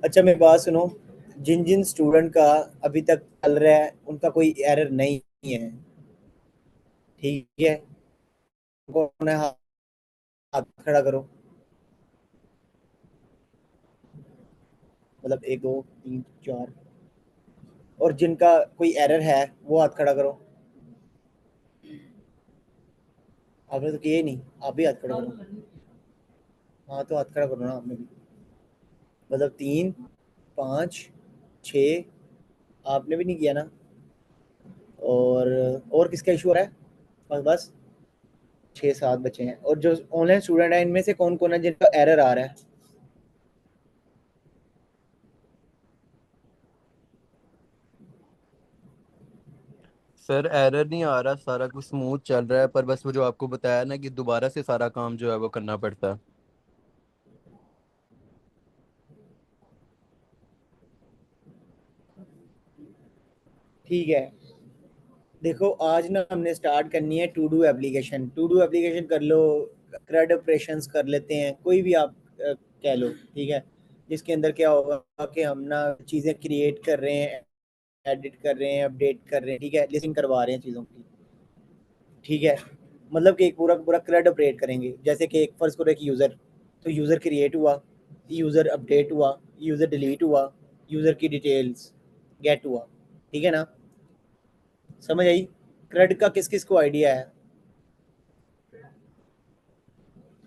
अच्छा मेरी बात सुनो, जिन जिन स्टूडेंट का अभी तक चल रहा है उनका कोई एरर नहीं है, ठीक है, कौन है, हाथ खड़ा करो। मतलब एक दो तीन चार। और जिनका कोई एरर है वो हाथ खड़ा करो। आपने तो किया ही नहीं, आप भी हाथ खड़ा करो। हाँ तो हाथ खड़ा करो ना आपने भी। मतलब तीन, पाँच, छ, आपने भी नहीं किया ना। और किसका इशू आ रहा है? बस बस 6-7 बच्चे हैं। और जो ऑनलाइन स्टूडेंट है इनमें से कौन कौन है जिनका एरर आ रहा है? सर एरर नहीं आ रहा, सारा कुछ स्मूथ चल रहा है, पर बस वो जो आपको बताया ना कि दोबारा से सारा काम जो है वो करना पड़ता है। ठीक है, देखो आज ना हमने स्टार्ट करनी है to do application. To do application कर लो, क्रेड ऑपरेशंस कर लेते हैं, कोई भी आप कह लो, ठीक है। जिसके अंदर क्या होगा कि हम ना चीज़ें क्रिएट कर रहे हैं, एडिट कर रहे हैं, अपडेट कर रहे हैं, ठीक है, लिस्टिंग करवा रहे हैं चीज़ों की, ठीक है। मतलब कि एक पूरा पूरा क्रेड ऑपरेट करेंगे। जैसे कि एक फर्ज करो एक यूज़र, तो यूज़र क्रिएट हुआ, यूज़र अपडेट हुआ, यूज़र डिलीट हुआ, यूज़र की डिटेल्स गेट हुआ, ठीक है ना। समझ आई? क्रेड का किस किस को आइडिया है?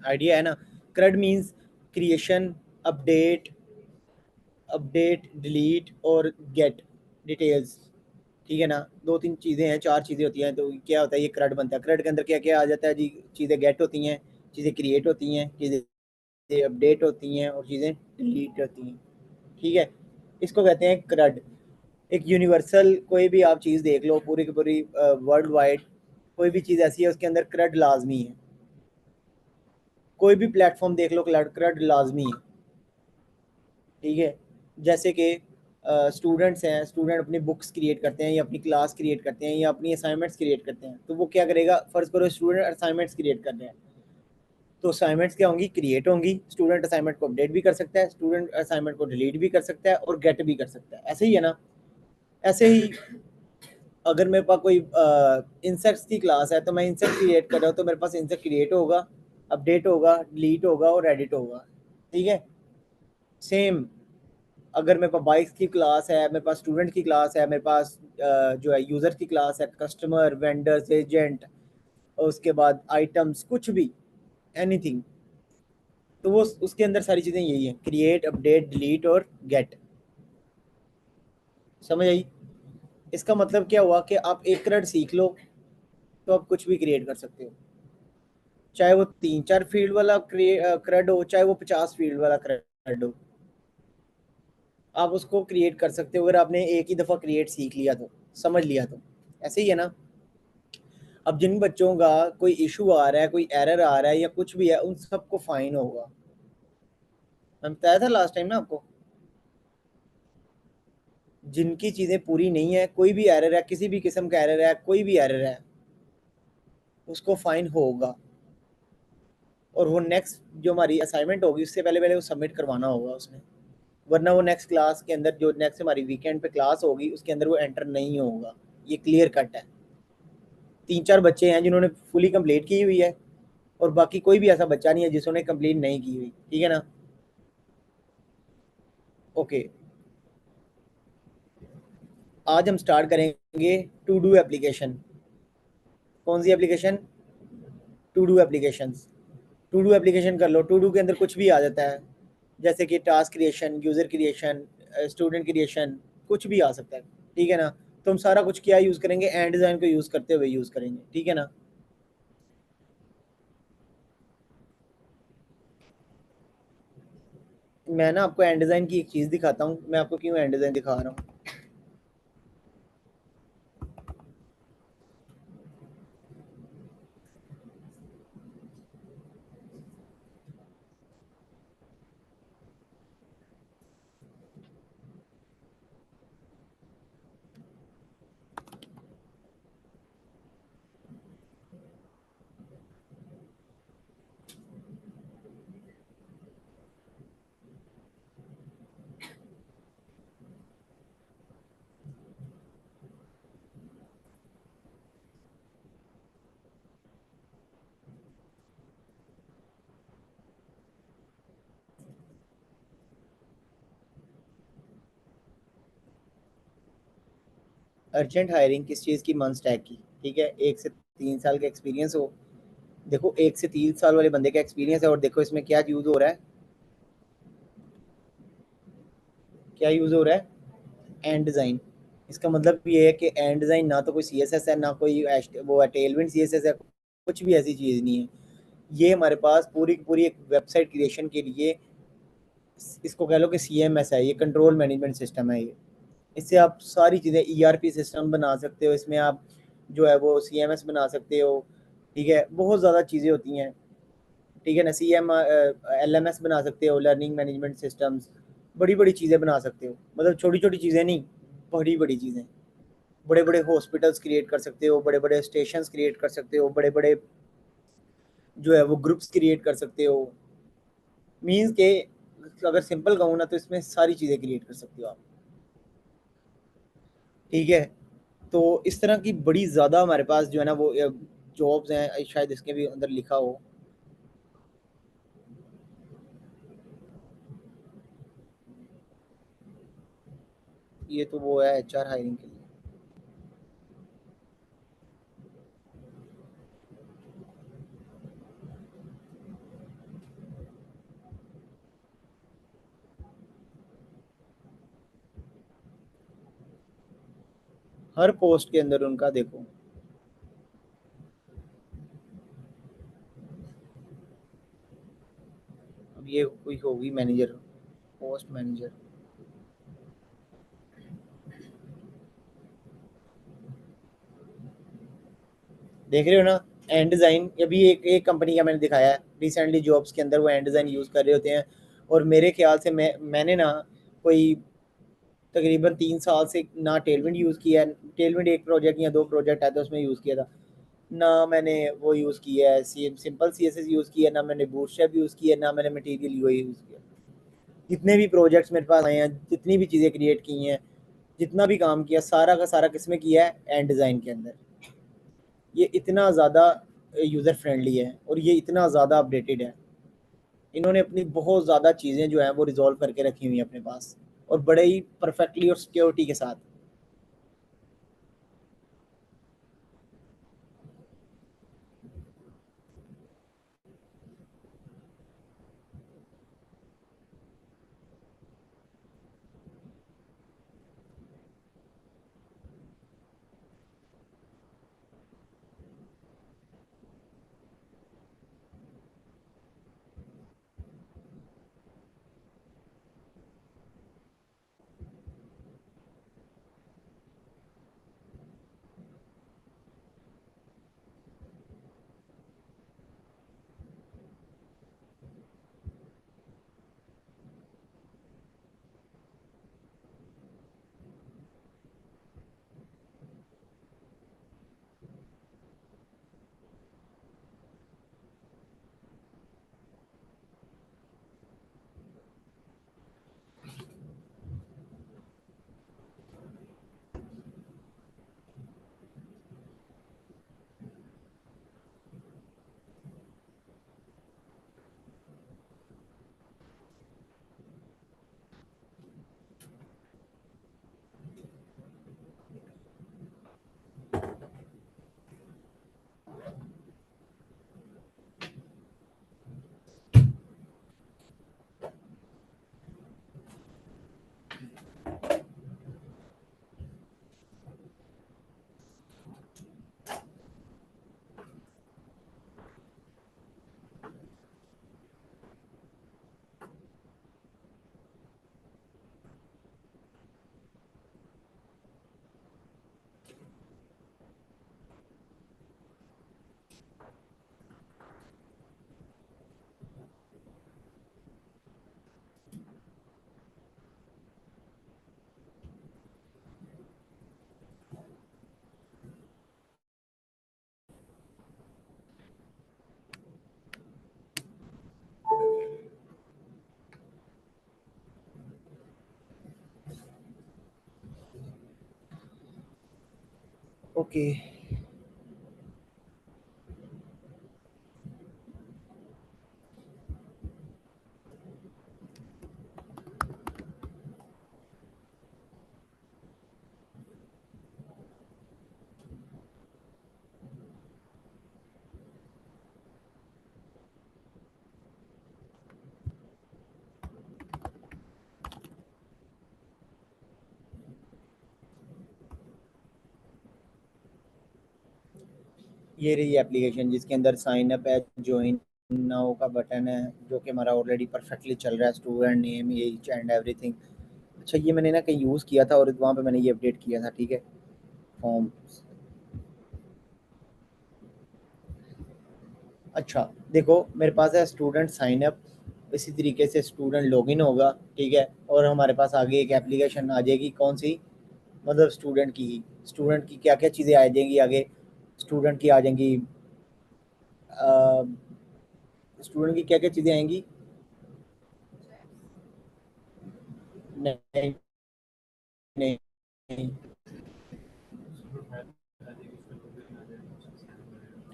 आइडिया है ना। CRED means creation, update, delete और गेट डिटेल्स, ठीक है ना। दो तीन चीज़ें हैं, चार चीज़ें होती हैं, तो क्या होता है ये क्रेड बनता है। क्रेड के अंदर क्या क्या आ जाता है जी? चीज़ें गेट होती हैं, चीज़ें क्रिएट होती हैं, चीज़ें अपडेट होती हैं और चीज़ें डिलीट होती हैं, ठीक है। इसको कहते हैं क्रेड। एक यूनिवर्सल कोई भी आप चीज़ देख लो, पूरी की पूरी वर्ल्ड वाइड कोई भी चीज़ ऐसी है उसके अंदर क्रेड लाजमी है। कोई भी प्लेटफॉर्म देख लो, क्रेड लाजमी है, ठीक है। जैसे कि स्टूडेंट्स हैं, स्टूडेंट अपनी बुक्स क्रिएट करते हैं या अपनी क्लास क्रिएट करते हैं या अपनी असाइनमेंट्स क्रिएट करते हैं, तो वो क्या करेगा? फर्ज करो स्टूडेंट असाइनमेंट्स क्रिएट कर रहे हैं, तो असाइनमेंट्स क्या होंगी? क्रिएट होंगी। स्टूडेंट असाइनमेंट को अपडेट भी कर सकता है, स्टूडेंट असाइनमेंट को डिलीट भी कर सकता है और गेट भी कर सकता है। ऐसे ही है ना। ऐसे ही अगर मेरे पास कोई इंसेक्ट्स की क्लास है तो मैं इंसेक्ट क्रिएट कर रहा हूँ, तो मेरे पास इंसेक्ट क्रिएट होगा, अपडेट होगा, डिलीट होगा और एडिट होगा, ठीक है। सेम अगर मेरे पास बाइक्स की क्लास है, मेरे पास स्टूडेंट की क्लास है, मेरे पास जो है यूज़र की क्लास है, कस्टमर, वेंडर्स, एजेंट, और उसके बाद आइटम्स, कुछ भी, एनीथिंग, तो वो उसके अंदर सारी चीज़ें यही हैं, क्रिएट, अपडेट, डिलीट और गेट। समझ आई? इसका मतलब क्या हुआ कि आप एक क्रेड सीख लो तो आप कुछ भी क्रिएट कर सकते हो, चाहे वो 3-4 फील्ड वाला क्रेड हो, चाहे वो 50 फील्ड वाला क्रेड हो, आप उसको क्रिएट कर सकते हो अगर आपने एक ही दफ़ा क्रिएट सीख लिया तो, समझ लिया तो। ऐसे ही है ना। अब जिन बच्चों का कोई इशू आ रहा है, कोई एरर आ रहा है या कुछ भी है, उन सबको फाइन होगा। मैं बताया था लास्ट टाइम ना आपको। जिनकी चीज़ें पूरी नहीं है, कोई भी एरर है, किसी भी किस्म का एरर है, कोई भी एरर है, उसको फाइन होगा। और वो नेक्स्ट जो हमारी असाइनमेंट होगी उससे पहले पहले वो सबमिट करवाना होगा उसने, वरना वो नेक्स्ट क्लास के अंदर, जो नेक्स्ट हमारी वीकेंड पे क्लास होगी उसके अंदर वो एंटर नहीं होगा। ये क्लियर कट है। 3-4 बच्चे हैं जिन्होंने फुली कंप्लीट की हुई है और बाकी कोई भी ऐसा बच्चा नहीं है जिसने कंप्लीट नहीं की हुई, ठीक है ना। ओके, आज हम स्टार्ट करेंगे टू डू एप्लीकेशन। कौन सी application? To do application. To do application कर लो। टू डू के अंदर कुछ भी आ जाता है, जैसे कि task creation, user creation, student creation, कुछ भी आ सकता है, ठीक है ना। तो हम सारा कुछ क्या यूज़ करेंगे? एंड डिज़ाइन को यूज़ करते हुए यूज़ करेंगे, ठीक है ना। मैं ना आपको एंड डिज़ाइन की एक चीज़ दिखाता हूँ, मैं आपको क्यों एंड डिज़ाइन दिखा रहा हूँ। अर्जेंट हायरिंग किस चीज़ की? मंथ स्टैक की, ठीक है। 1 से 3 साल का एक्सपीरियंस हो। देखो 1 से 3 साल वाले बंदे का एक्सपीरियंस है, और देखो इसमें क्या यूज़ हो रहा है, क्या यूज़ हो रहा है? And design. इसका मतलब ये है कि एंड डिज़ाइन ना तो कोई सी एस एस है, ना कोई वो है टेलविंड सी एस एस है, कुछ भी ऐसी चीज़ नहीं है। ये हमारे पास पूरी की पूरी एक वेबसाइट क्रिएशन के लिए, इसको कह लो कि सी एम एस है, ये कंट्रोल मैनेजमेंट सिस्टम है ये। इससे आप सारी चीज़ें ई आर पी सिस्टम बना सकते हो, इसमें आप जो है वो सी एम एस बना सकते हो, ठीक है। बहुत ज़्यादा चीज़ें होती हैं, ठीक है ना। C M L M S बना सकते हो, लर्निंग मैनेजमेंट सिस्टम्स। बड़ी बड़ी चीज़ें बना सकते हो, मतलब छोटी छोटी चीज़ें नहीं, बड़ी बड़ी चीज़ें। बड़े बड़े हॉस्पिटल्स क्रिएट कर सकते हो, बड़े बड़े स्टेशन क्रिएट कर सकते हो, बड़े बड़े जो है वो ग्रुप्स क्रिएट कर सकते हो। मीन्स के अगर सिंपल कहूँ ना, तो इसमें सारी चीज़ें क्रिएट कर सकते हो आप, ठीक है। तो इस तरह की बड़ी ज़्यादा हमारे पास जो है ना वो जॉब्स हैं, शायद इसके भी अंदर लिखा हो। ये तो वो है एच आर हायरिंग के लिए। हर पोस्ट के अंदर उनका देखो। अब ये कोई होगी मैनेजर, पोस्ट मैनेजर, देख रहे हो ना। एंड डिज़ाइन अभी एक कंपनी का मैंने दिखाया है रिसेंटली, जॉब्स के अंदर वो एंड डिज़ाइन यूज़ कर रहे होते हैं। और मेरे ख्याल से मैंने ना कोई तकरीबन 3 साल से ना टेलविंड यूज़ किया है। टेलविंड एक प्रोजेक्ट या 2 प्रोजेक्ट आए थे उसमें यूज़ किया था। ना मैंने वो यूज़ किया है C simple C S S use किया, ना मैंने बूटस्ट्रैप यूज़ किया, ना मैंने मटीरियल यू आई यूज़ किया। जितने भी प्रोजेक्ट्स मेरे पास आए हैं, जितनी भी चीज़ें क्रिएट की हैं, जितना भी काम किया, सारा का सारा किस में किया है? एंड डिज़ाइन के अंदर। ये इतना ज़्यादा यूज़र फ्रेंडली है, और ये इतना ज़्यादा अपडेटेड है। इन्होंने अपनी बहुत ज़्यादा चीज़ें जो हैं वो रिजॉल्व करके रखी हुई हैं अपने पास, और बड़े ही परफेक्टली और सिक्योरिटी के साथ। ओके। ये रही एप्लीकेशन जिसके अंदर साइन अप है, ज्वाइन नाउ का बटन है, जो कि हमारा ऑलरेडी परफेक्टली चल रहा है, student name age and everything. अच्छा, ये मैंने ना कहीं यूज़ किया था और वहाँ पे मैंने ये अपडेट किया था, ठीक है। फॉर्म, अच्छा देखो मेरे पास है स्टूडेंट साइन अप, इसी तरीके से स्टूडेंट लॉगिन होगा, ठीक है। और हमारे पास आगे एक एप्लीकेशन आ जाएगी, कौन सी, मतलब स्टूडेंट की ही। स्टूडेंट की क्या क्या चीज़ें आ जाएंगी आगे, स्टूडेंट की आ जाएंगी, स्टूडेंट की क्या क्या चीज़ें आएंगी। नहीं, नहीं, नहीं।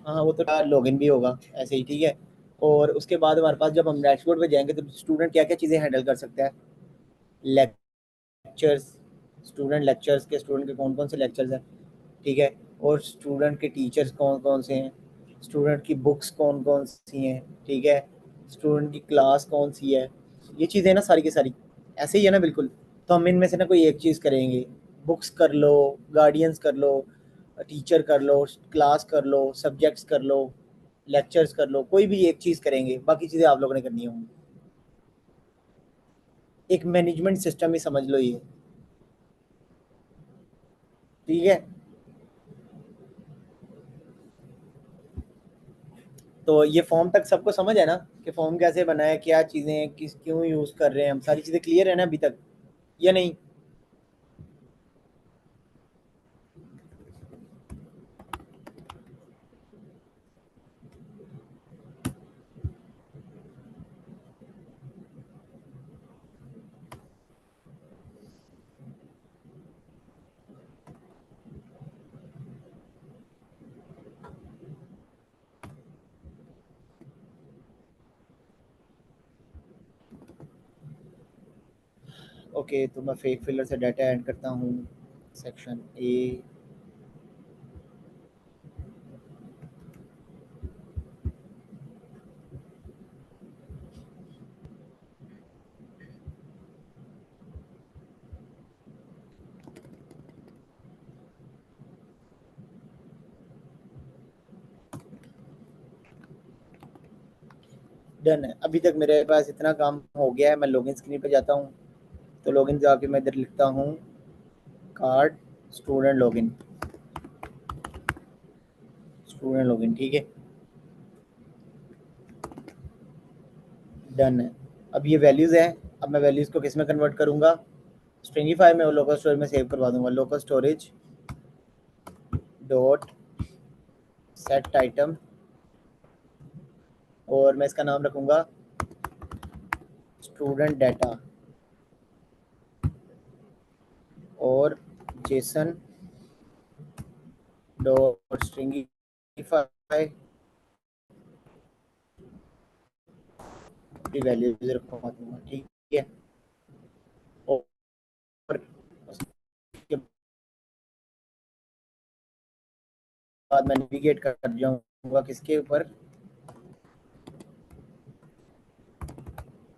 हाँ वो तो लॉगिन भी होगा ऐसे ही, ठीक है। और उसके बाद हमारे पास जब हम डैशबोर्ड पे जाएंगे तो स्टूडेंट क्या क्या चीज़ें हैंडल कर सकता है। लेक्चर्स, स्टूडेंट लेक्चर्स के, स्टूडेंट के कौन कौन से लेक्चर्स हैं, ठीक है। और स्टूडेंट के टीचर्स कौन कौन से हैं, स्टूडेंट की बुक्स कौन कौन सी हैं, ठीक है। स्टूडेंट की क्लास कौन सी है, ये चीज़ें ना सारी की सारी ऐसे ही है ना, बिल्कुल। तो हम इनमें से ना कोई एक चीज़ करेंगे। बुक्स कर लो, गार्डियंस कर लो, टीचर कर लो, क्लास कर लो, सब्जेक्ट्स कर लो, लेक्चर्स कर लो, कोई भी एक चीज़ करेंगे, बाकी चीज़ें आप लोगों ने करनी होंगी। एक मैनेजमेंट सिस्टम ही समझ लो ये, ठीक है। तो ये फॉर्म तक सबको समझ है ना, कि फॉर्म कैसे बना है, क्या चीज़ें किस क्यों यूज़ कर रहे हैं हम, सारी चीज़ें क्लियर है ना अभी तक, या नहीं। ओके, तो मैं फेक फिलर से डाटा ऐड करता हूँ, सेक्शन ए। डन है, अभी तक मेरे पास इतना काम हो गया है। मैं लॉगिन स्क्रीन पे जाता हूँ, तो लॉगिन जाके मैं इधर लिखता हूँ card student login, student login, ठीक है। डन है। अब ये वैल्यूज़ हैं, अब मैं वैल्यूज़ को किस में कन्वर्ट करूँगा, स्ट्रिंगीफाई में और लोकल स्टोरेज में सेव करवा दूंगा। Local storage dot set item, और मैं इसका नाम रखूँगा स्टूडेंट डाटा, और जेसन डॉट स्ट्रिंगीफाई की वैल्यूज रखवा दूंगा, ठीक है। और उसके बाद मैं नेविगेट कर जाऊँगा किसके ऊपर,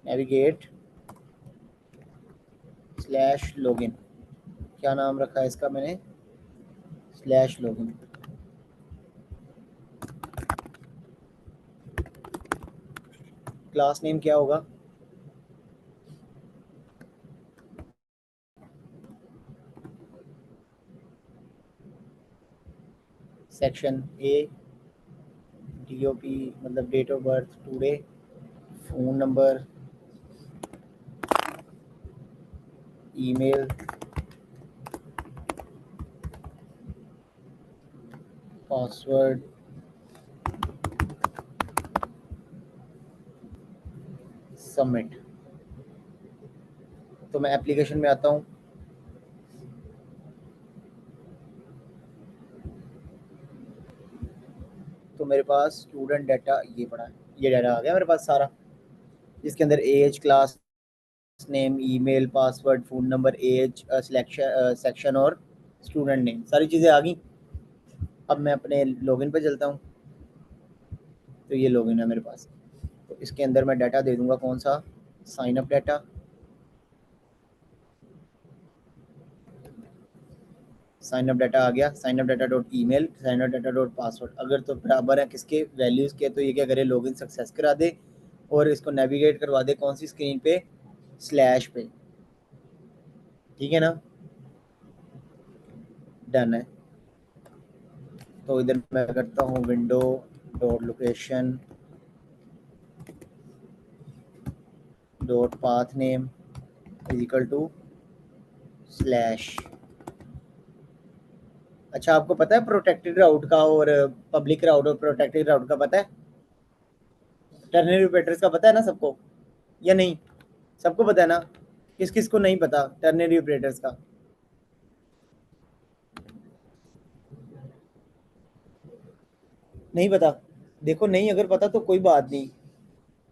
नेविगेट स्लैश लॉगिन, क्या नाम रखा है इसका मैंने, स्लैश लॉगिन। क्लास नेम क्या होगा, सेक्शन ए, DOP मतलब date of birth today, phone number, email, password, submit. तो मैं एप्लीकेशन में आता हूँ, तो मेरे पास स्टूडेंट डाटा ये पड़ा है, ये डाटा आ गया मेरे पास सारा, जिसके अंदर age, class name, email, password, phone number, age, selection, section और स्टूडेंट नेम, सारी चीज़ें आ गई। अब मैं अपने लॉगिन पे चलता हूँ, तो ये लॉगिन है मेरे पास। तो इसके अंदर मैं डाटा दे दूँगा, कौन सा, sign up data, sign up data आ गया, sign up data dot email, sign up data dot password, अगर तो बराबर है किसके वैल्यूज़ के, तो ये क्या करे, लॉगिन सक्सेस करा दे और इसको नेविगेट करवा दे कौन सी स्क्रीन पे, स्लैश पे। ठीक है ना, डन है। तो इधर मैं करता हूँ window dot location dot path name is equal to slash. अच्छा, आपको पता है प्रोटेक्टेड राउट का और पब्लिक राउट और प्रोटेक्टेड राउट का पता है? टर्नरी ऑपरेटर्स का पता है ना सबको, या नहीं? सबको पता है ना? किस किस को नहीं पता टर्नरी ऑपरेटर्स का? नहीं पता? देखो, नहीं अगर पता तो कोई बात नहीं।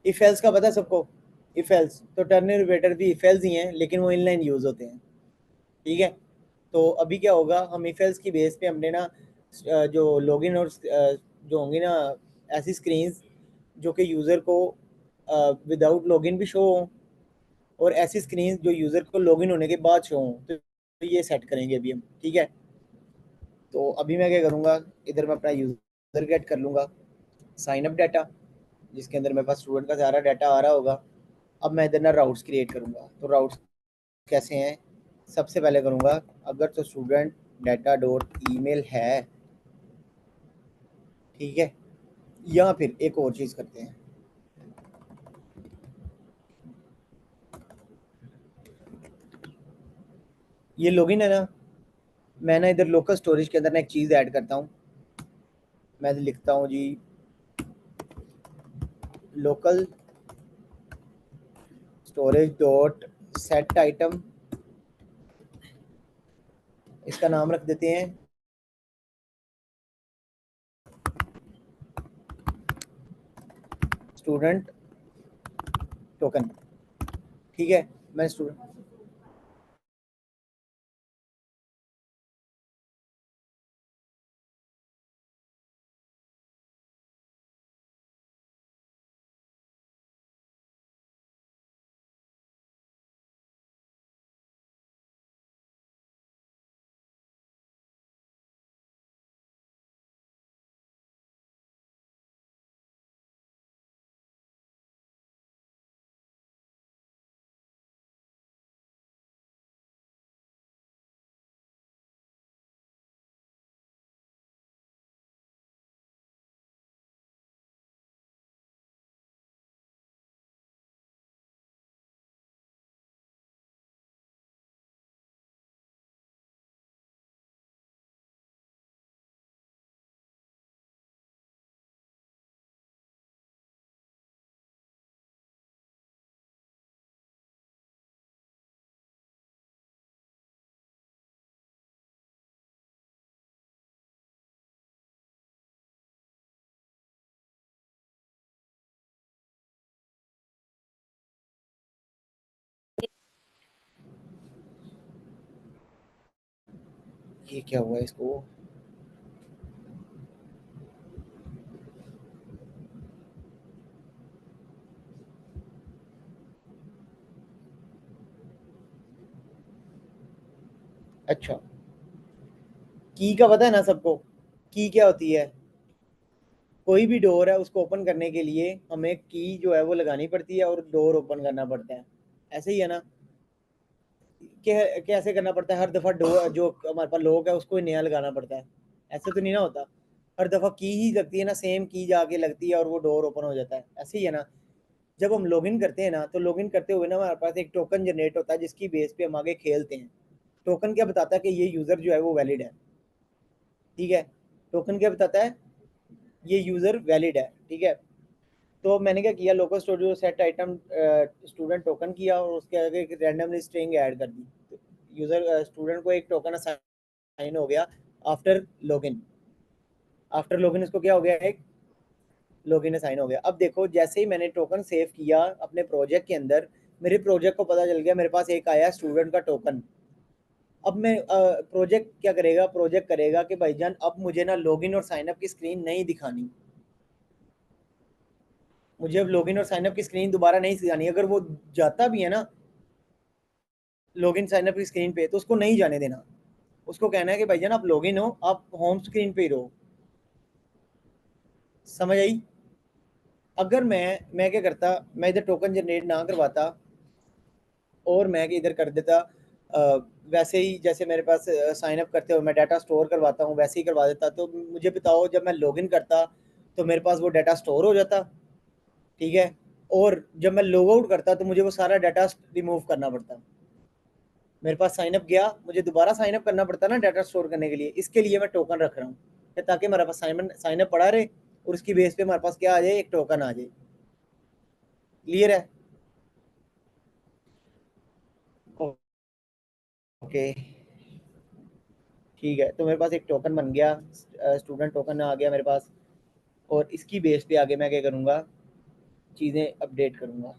इफ एल्स का पता है सबको? इफ एल्स तो टर्नरी ऑपरेटर भी इफ एल्स ही हैं, लेकिन वो इनलाइन यूज होते हैं। ठीक है, तो अभी क्या होगा, हम इफ एल्स की बेस पे हमने ना जो लॉगिन और जो होंगी ना ऐसी स्क्रीन्स जो कि यूज़र को विदाउट लॉगिन भी शो हो, और ऐसी स्क्रीन जो यूज़र को लॉगिन होने के बाद शो हो, तो ये सेट करेंगे अभी हम। ठीक है, तो अभी मैं क्या करूँगा, इधर मैं अपना यूज़र गेट कर लूँगा, साइन अप डाटा, जिसके अंदर मेरे पास स्टूडेंट का सारा डाटा आ रहा होगा। अब मैं इधर ना राउट्स क्रिएट करूँगा। तो राउट्स कैसे हैं, सबसे पहले करूँगा, अगर तो स्टूडेंट डाटा डॉट ईमेल है, ठीक है, या फिर एक और चीज़ करते हैं, ये लॉगिन है ना, मैं ना इधर लोकल स्टोरेज के अंदर ना एक चीज़ ऐड करता हूँ। मैं लिखता हूँ जी local storage dot set item, इसका नाम रख देते हैं स्टूडेंट टोकन। ठीक है, मैं स्टूडेंट, ये क्या हुआ इसको? अच्छा, की का पता है ना सबको? की क्या होती है? कोई भी डोर है उसको ओपन करने के लिए हमें की जो है वो लगानी पड़ती है और डोर ओपन करना पड़ता है। ऐसे ही है ना? कैसे करना पड़ता है? हर दफ़ा डोर जो हमारे पास लॉक है उसको ही नया लगाना पड़ता है? ऐसे तो नहीं ना होता। हर दफ़ा की ही लगती है ना, सेम की जाके लगती है और वो डोर ओपन हो जाता है। ऐसे ही है ना? जब हम लॉगिन करते हैं ना, तो लॉगिन करते हुए ना हमारे पास एक टोकन जनरेट होता है जिसकी बेस पे हम आगे खेलते हैं। टोकन क्या बताता है कि ये यूज़र जो है वो वैलिड है। ठीक है, टोकन क्या बताता है? ये यूज़र वैलिड है। ठीक है, तो मैंने क्या किया, local studio set item student token किया और उसके आगे एक रैंडमली स्ट्रिंग ऐड कर दी। तो यूज़र स्टूडेंट को एक टोकन असाइन हो गया आफ्टर लॉगिन। आफ्टर लॉगिन इसको क्या हो गया, एक लॉगिन असाइन हो गया। अब देखो, जैसे ही मैंने टोकन सेव किया अपने प्रोजेक्ट के अंदर, मेरे प्रोजेक्ट को पता चल गया, मेरे पास एक आया स्टूडेंट का टोकन। अब मैं प्रोजेक्ट क्या करेगा, प्रोजेक्ट करेगा कि भाईजान अब मुझे ना लॉगिन और साइनअप की स्क्रीन नहीं दिखानी, मुझे अब लॉगिन और साइनअप की स्क्रीन दोबारा नहीं दिखानी। अगर वो जाता भी है ना लॉगिन साइनअप की स्क्रीन पे, तो उसको नहीं जाने देना। उसको कहना है कि भाईजान आप लॉगिन हो, आप होम स्क्रीन पे ही रहो। समझ आई? अगर मैं क्या करता, मैं इधर टोकन जनरेट ना करवाता और मैं इधर कर देता वैसे ही जैसे मेरे पास साइन अप करते हो मैं डाटा स्टोर करवाता हूँ वैसे ही करवा देता, तो मुझे बताओ जब मैं लॉगिन करता तो मेरे पास वो डाटा स्टोर हो जाता, ठीक है, और जब मैं लॉग आउट करता तो मुझे वो सारा डाटा रिमूव करना पड़ता। मेरे पास साइन अप गया, मुझे दोबारा साइन अप करना पड़ता ना डाटा स्टोर करने के लिए। इसके लिए मैं टोकन रख रहा हूँ ताकि हमारे पास साइन अप पड़ा रहे और उसकी बेस पे हमारे पास क्या आ जाए, एक टोकन आ जाए। क्लियर है? ओके, ठीक है, तो मेरे पास एक टोकन बन गया, स्टूडेंट टोकन आ गया मेरे पास। और इसकी बेस पे आगे मैं क्या करूँगा, चीज़ें अपडेट करूँगा।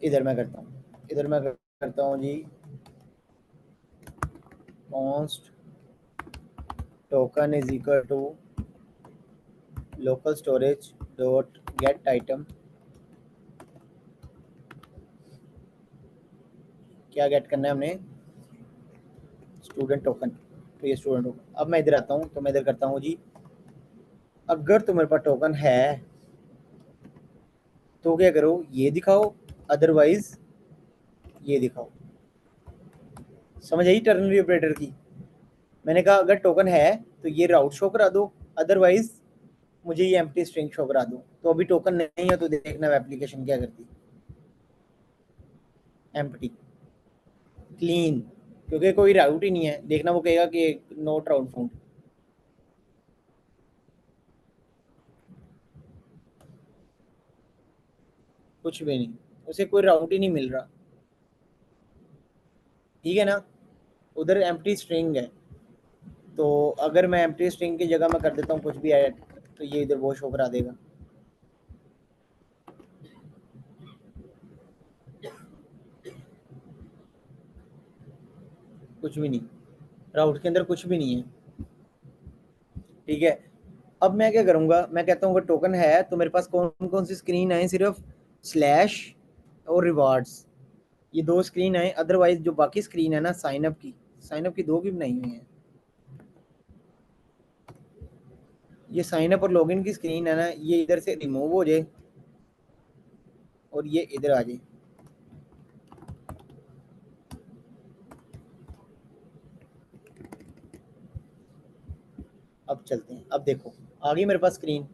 इधर मैं करता हूँ, इधर मैं करता हूँ जी const token is equal to local storage dot get item. क्या गेट करना है हमने, स्टूडेंट टोकन। तो ये स्टूडेंट टोकन। अब मैं इधर आता हूँ तो मैं इधर करता हूँ जी, अगर तुम्हारे पास टोकन है तो क्या करो, ये दिखाओ, अदरवाइज ये दिखाओ। समझ आई टर्नरी ऑपरेटर की? मैंने कहा अगर टोकन है तो ये राउट शो करा दो, अदरवाइज मुझे ये एम्प्टी स्ट्रिंग शो करा दो। तो अभी टोकन नहीं है तो देखना एप्लीकेशन क्या करती, एम्प्टी क्लीन, क्योंकि कोई राउट ही नहीं है। देखना वो कहेगा कि नोट राउट फाउंड। कुछ भी नहीं, उसे कोई राउट ही नहीं मिल रहा, ठीक है ना, उधर एम्प्टी स्ट्रिंग है। तो अगर मैं एम्प्टी स्ट्रिंग की जगह मैं कर देता हूँ कुछ भी ऐड, तो ये इधर वो शो करा देगा। कुछ भी नहीं, राउट के अंदर कुछ भी नहीं है, ठीक है। अब मैं क्या करूँगा, मैं कहता हूँ अगर टोकन है तो मेरे पास कौन कौन सी स्क्रीन है, सिर्फ स्लैश और रिवार्ड्स, ये दो स्क्रीन है। अदरवाइज जो बाकी स्क्रीन है ना साइन अप की दो भी बनाई हुई है। ये साइन अप और लॉगिन की स्क्रीन है ना, ये इधर से रिमूव हो जाए और ये इधर आ जाए। अब चलते हैं, अब देखो आ गई मेरे पास स्क्रीन।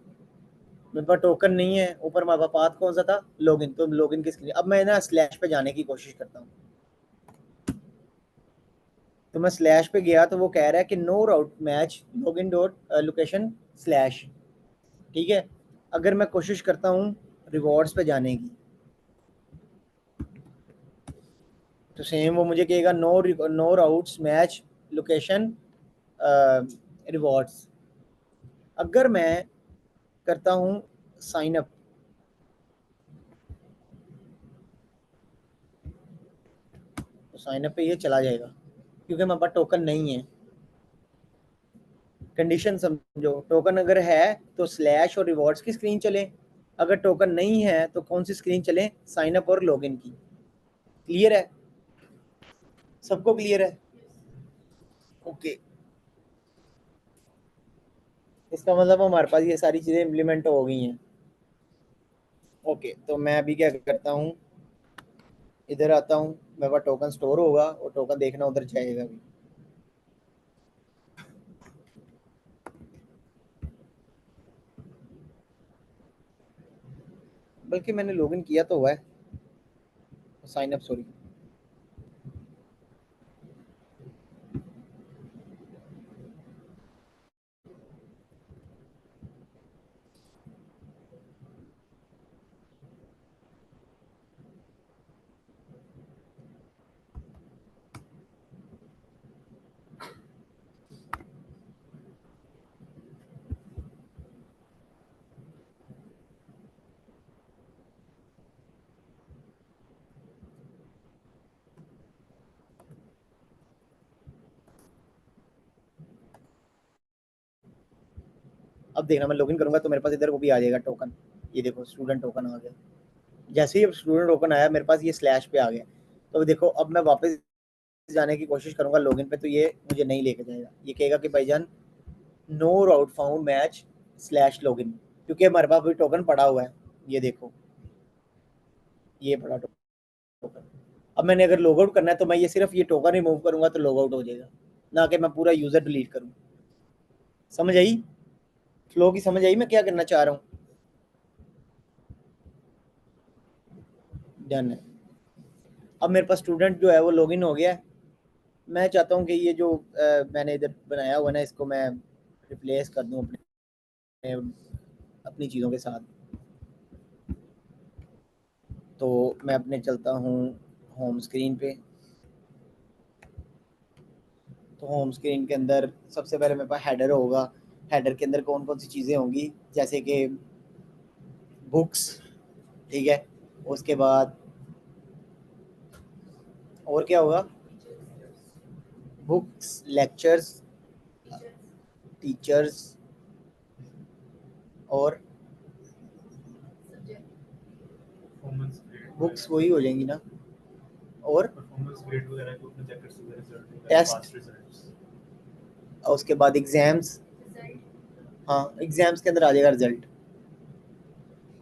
मेरे पास टोकन नहीं है, ऊपर मेरे पास पाथ कौन सा था, लॉगिन, तो लॉगिन की स्क्रीन। अब मैं ना स्लैश पे जाने की कोशिश करता हूँ, तो मैं स्लैश पे गया तो वो कह रहा है कि no route match login dot location slash, ठीक है। अगर मैं कोशिश करता हूँ रिवॉर्ड्स पे जाने की, तो सेम वो मुझे कहेगा no routes match location rewards. अगर मैं करता हूँ साइन अप, तो साइन अप पे ये चला जाएगा क्योंकि मेरे पास टोकन नहीं है। कंडीशन समझो, टोकन अगर है तो स्लैश और रिवॉर्ड्स की स्क्रीन चले, अगर टोकन नहीं है तो कौन सी स्क्रीन चले, साइन अप और लॉगिन की। क्लियर है? सबको क्लियर है? ओके, इसका मतलब हमारे पास ये सारी चीज़ें इम्प्लीमेंट हो गई हैं। ओके, तो मैं अभी क्या करता हूँ, इधर आता हूँ, मेरे पास टोकन स्टोर होगा और टोकन देखना उधर जाएगा भी। बल्कि मैंने लॉगिन किया तो हुआ है, साइन अप सॉरी। अब देखना मैं लॉगिन करूंगा तो मेरे पास इधर वो भी आ जाएगा टोकन। ये देखो स्टूडेंट टोकन आ गया, जैसे ही अब स्टूडेंट टोकन आया मेरे पास ये स्लैश पे आ गया, तो देखो अब मैं वापस जाने की कोशिश करूंगा लॉगिन पे, तो ये मुझे नहीं लेके जाएगा, ये कहेगा कि भाईजान नो राउट फाउंड मैच स्लैश लॉगिन, क्योंकि हमारे पास भी टोकन पड़ा हुआ है, ये देखो ये पड़ा टोकन। अब मैंने अगर लॉग आउट करना है तो मैं ये सिर्फ ये टोकन रिमूव करूंगा तो लॉग आउट हो जाएगा, ना कि मैं पूरा यूजर डिलीट करूँ। समझ आई फ्लो की, समझ आई मैं क्या करना चाह रहा हूँ? डन है। अब मेरे पास स्टूडेंट जो है वो लॉगिन हो गया है। मैं चाहता हूँ कि ये जो मैंने इधर बनाया हुआ है ना, इसको मैं रिप्लेस कर दूँ अपने अपनी चीज़ों के साथ। तो मैं अपने चलता हूँ होम स्क्रीन पे। तो होम स्क्रीन के अंदर सबसे पहले मेरे पास हेडर होगा। हेडर के अंदर कौन कौन सी चीज़ें होंगी, जैसे कि बुक्स, ठीक है, उसके बाद और क्या होगा, बुक्स, लेक्चर्स, टीचर्स, और बुक्स वही हो जाएंगी ना, और टेस्ट, और उसके बाद एग्जाम्स। हाँ एग्जाम्स के अंदर आ जाएगा रिजल्ट।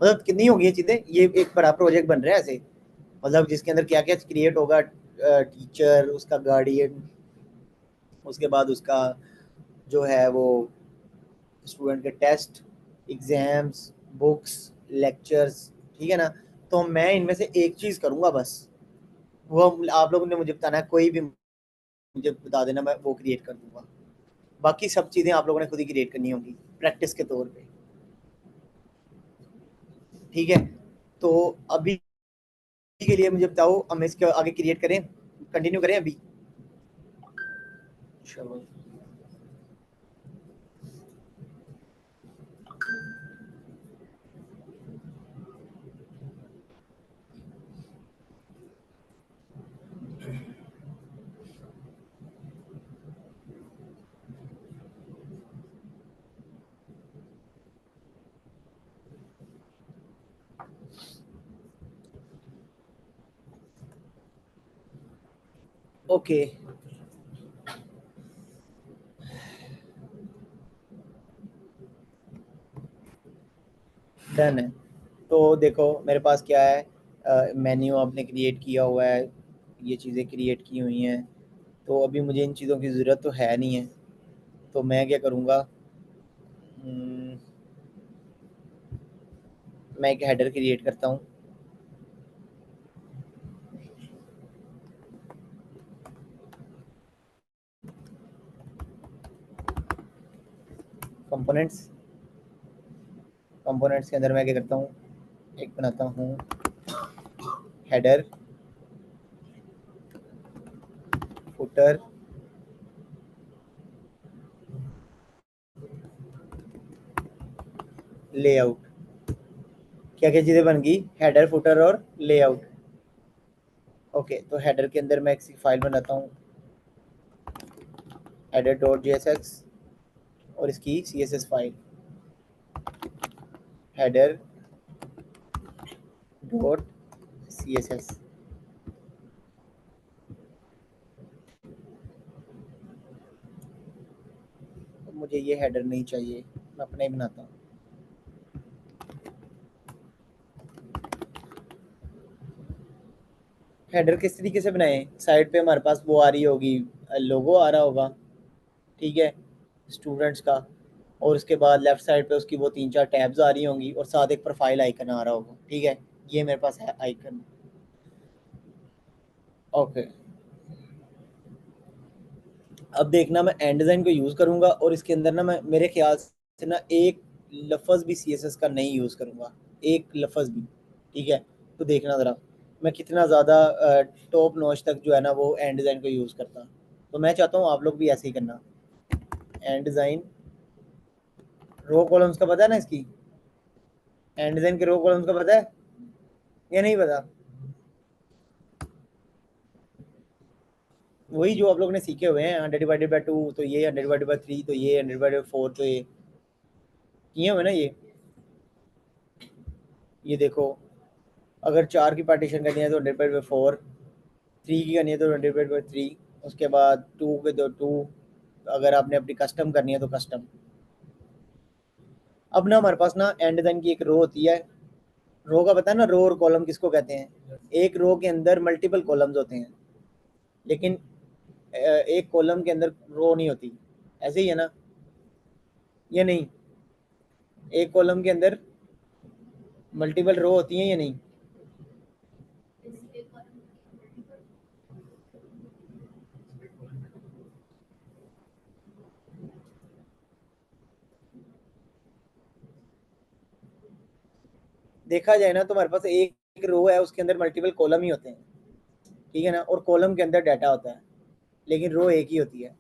मतलब कितनी होगी ये चीज़ें, ये एक बड़ा प्रोजेक्ट बन रहा है ऐसे, मतलब जिसके अंदर क्या क्या क्रिएट होगा, टीचर, उसका गार्डियन, उसके बाद उसका जो है वो स्टूडेंट के टेस्ट, एग्जाम्स, बुक्स, लेक्चर्स, ठीक है ना। तो मैं इनमें से एक चीज़ करूँगा बस, वो आप लोगों ने मुझे बताना है, कोई भी मुझे बता देना, मैं वो क्रिएट कर दूंगा। बाकी सब चीज़ें आप लोगों ने खुद ही क्रिएट करनी होंगी प्रैक्टिस के तौर पे, ठीक है। तो अभी के लिए मुझे बताओ, हम इसके आगे क्रिएट करें, कंटिन्यू करें अभी? चलो ओके डन है। तो देखो मेरे पास क्या है, मेन्यू आपने क्रिएट किया हुआ है, ये चीज़ें क्रिएट की हुई हैं। तो अभी मुझे इन चीज़ों की ज़रूरत तो है नहीं है, तो मैं क्या करूँगा, मैं एक हेडर क्रिएट करता हूँ। कंपोनेंट्स, कंपोनेंट्स के अंदर मैं क्या करता हूँ, एक बनाता हूँ हेडर, फुटर, लेआउट। क्या क्या चीज़ें बन गई, हेडर, फुटर और लेआउट। ओके, तो हेडर के अंदर मैं एक फाइल बनाता हूँ, हेडर डॉट JSX, और इसकी CSS file header dot CSS। तो मुझे ये हेडर नहीं चाहिए, मैं अपना ही बनाता हूँ। हेडर किस तरीके से बनाए, साइड पे हमारे पास वो आ रही होगी, लोगो आ रहा होगा, ठीक है, स्टूडेंट्स का, और उसके बाद लेफ्ट साइड पे उसकी वो 3-4 टैब्स आ रही होंगी, और साथ एक प्रोफाइल आइकन आ रहा होगा, ठीक है। ये मेरे पास है आइकन। ओके, अब देखना मैं एंड डिज़ाइन को यूज़ करूँगा, और इसके अंदर ना मैं मेरे ख्याल से ना एक लफ्ज़ भी CSS का नहीं यूज़ करूँगा, एक लफ्ज़ भी, ठीक है। तो देखना ज़रा मैं कितना ज़्यादा टॉप नॉच तक जो है ना वो एंड डिज़ाइन को यूज़ करता। तो मैं चाहता हूँ आप लोग भी ऐसे ही करना। एंड डिज़ाइन, रो कॉलम्स का पता है ना इसकी, एंड डिज़ाइन के रो कॉलम्स का पता है या नहीं पता? वही जो आप लोगों ने सीखे हुए हैं, 100/2 तो ये, 100/3 तो ये, 100/4 तो ये हुए ना ये देखो अगर 4 की पार्टीशन करनी है तो डिवाइड बाई 4, 3 की करनी है तो डिवाइड बाई 3, उसके बाद 2 के तो 2, अगर आपने अपनी कस्टम करनी है तो कस्टम। अब ना हमारे पास ना एंड देन की एक रो होती है, रो का पता है ना, रो और कॉलम किसको कहते हैं? एक रो के अंदर मल्टीपल कॉलम्स होते हैं, लेकिन एक कॉलम के अंदर रो नहीं होती, ऐसे ही है ना, या नहीं? एक कॉलम के अंदर मल्टीपल रो होती हैं या नहीं? देखा जाए ना तो हमारे पास एक रो है, उसके अंदर मल्टीपल कॉलम ही होते हैं, ठीक है ना, और कॉलम के अंदर डाटा होता है, लेकिन रो एक ही होती है।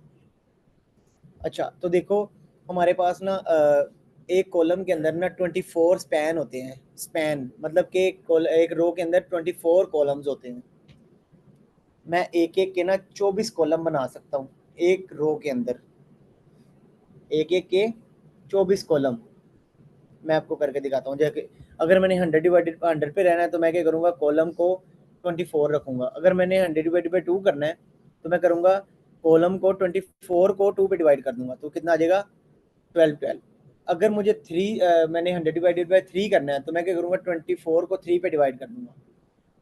अच्छा तो देखो, हमारे पास ना एक कॉलम के अंदर ना 24 स्पैन होते हैं। स्पैन मतलब कि एक रो के अंदर 24 कॉलम्स होते हैं। मैं एक एक के ना 24 कॉलम बना सकता हूँ एक रो के अंदर, एक एक के 24 कॉलम। मैं आपको करके दिखाता हूँ। जैसे अगर मैंने 100 डिवाइडेड 100 पे रहना है तो मैं क्या करूँगा, कॉलम को 24 रखूँगा। अगर मैंने 100 डिवाइडेड बाई 2 करना है तो मैं करूँगा कॉलम को 24 को 2 पे डिवाइड कर दूंगा, तो कितना आ जाएगा 12 12। अगर मुझे मैंने 100 डिवाइडेड बाई 3 करना है तो मैं क्या करूँगा 24 को 3 पे डिवाइड कर दूंगा,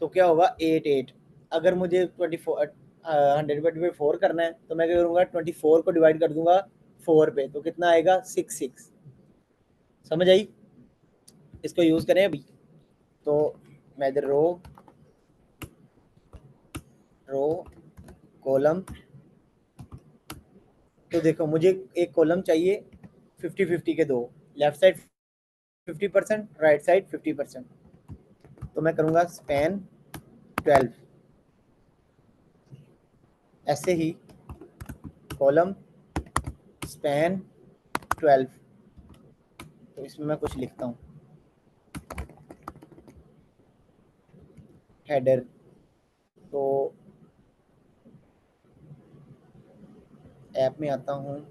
तो क्या होगा 8 8। अगर मुझे 100 डिवाइडेड बाई 4 करना है तो मैं क्या करूँगा 24 को डिवाइड कर दूंगा 4 पे, तो कितना आएगा 6 6। समझ आई? इसको यूज़ करें अभी। तो मैं इधर रो कॉलम, तो देखो मुझे एक कॉलम चाहिए 50-50 के दो, लेफ्ट साइड 50%, राइट साइड 50%। तो मैं करूँगा स्पैन 12, ऐसे ही कॉलम स्पैन 12। तो इसमें मैं कुछ लिखता हूँ, हेडर। तो ऐप में आता हूँ,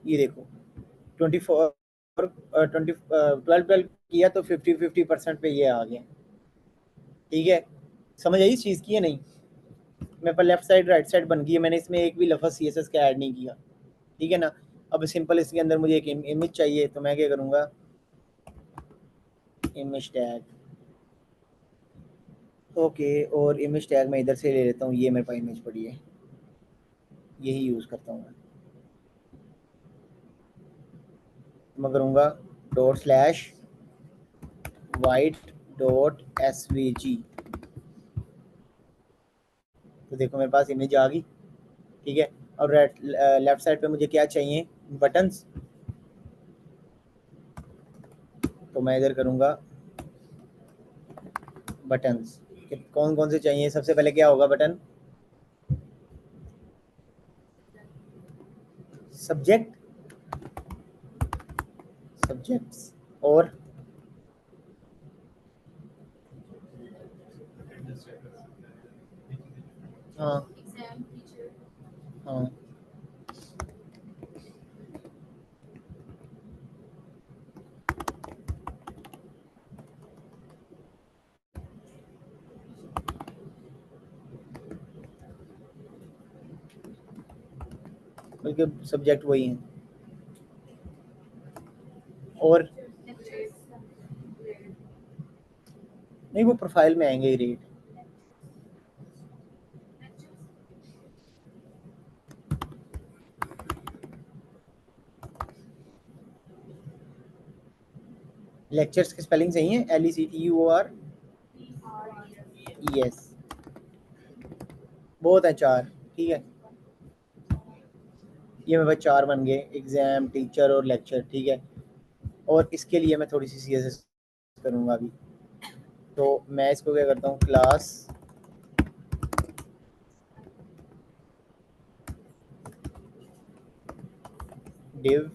ये देखो 24 12 12 किया तो 50-50% पे ये आ गया। ठीक है, समझ आई इस चीज़ की है नहीं? मेरे पास लेफ्ट साइड राइट साइड बन गई है, मैंने इसमें एक भी लफ्ज़ CSS का ऐड नहीं किया। ठीक है ना? अब सिंपल इसके अंदर मुझे एक इमेज चाहिए, तो मैं क्या करूँगा, इमेज टैग। ओके, और इमेज टैग मैं इधर से ले लेता हूँ, ये मेरे पास इमेज पड़ी है, यही यूज़ करता हूँ मैं करूँगा ./white.svg। तो देखो मेरे पास इमेज आ गई। ठीक है, और लेफ्ट साइड पे मुझे क्या चाहिए, बटन्स। तो मैं इधर करूँगा बटन्स। कौन कौन से चाहिए? सबसे पहले क्या होगा बटन, सब्जेक्ट, सब्जेक्ट्स, और हाँ हाँ, बल्कि सब्जेक्ट वही है। और नहीं, वो प्रोफाइल में आएंगे ही रेट। लेक्चर्स की स्पेलिंग सही है, LECTURES। बहुत है 4। ठीक है, ये मेरे पास 4 बन गए, एग्जाम, टीचर और लेक्चर। ठीक है, और इसके लिए मैं थोड़ी सी CSS करूँगा अभी। तो मैं इसको क्या करता हूँ, class div